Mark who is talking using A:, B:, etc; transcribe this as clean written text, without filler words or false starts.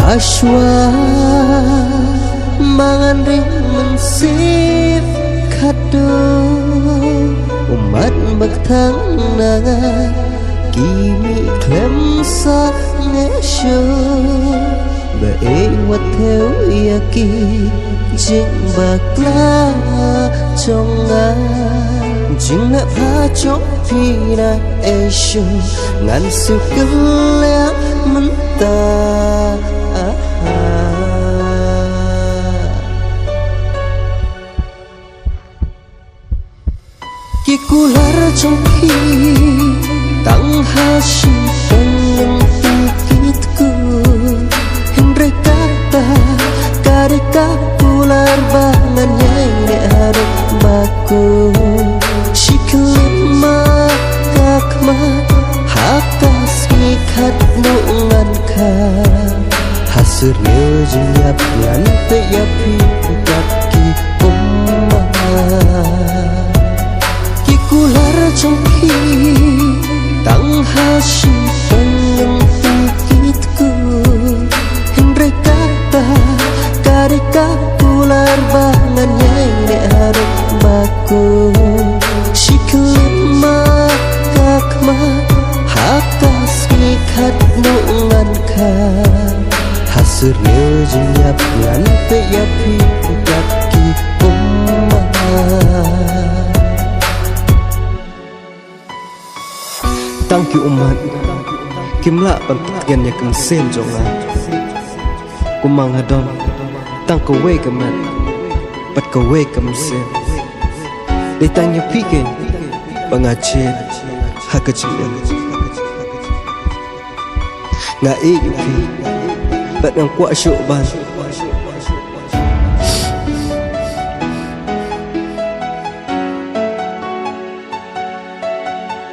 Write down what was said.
A: Ashwa mangan ring mensif kado umat baktang naga kimi klem sa ngesyo bae wateu yaki jing bakla chonga jing na pha chok pina esyo ngan su kelya menta kikular jongki tang hasim pengen tikitku Hendre kata karika kular bangan nyai harap baku Shiklima kakma hakas mikat nuangan ka Hasurnya jenyap ngan peyapi kaki kular jongki tang hasim pengen tikitku Hendre kata karika kular bangan nyai harap baku Shiklima kakma hakas mikat nuangan ka Hasurnya jenyap ngan peyapi kaki Tangki umat kimla pantatgan ya kemsen jonga kumang hadon tang kawe kemat pat kawe kemsen ditanya pikir pengacet hakacil ngai yupi pat ang kwa syuban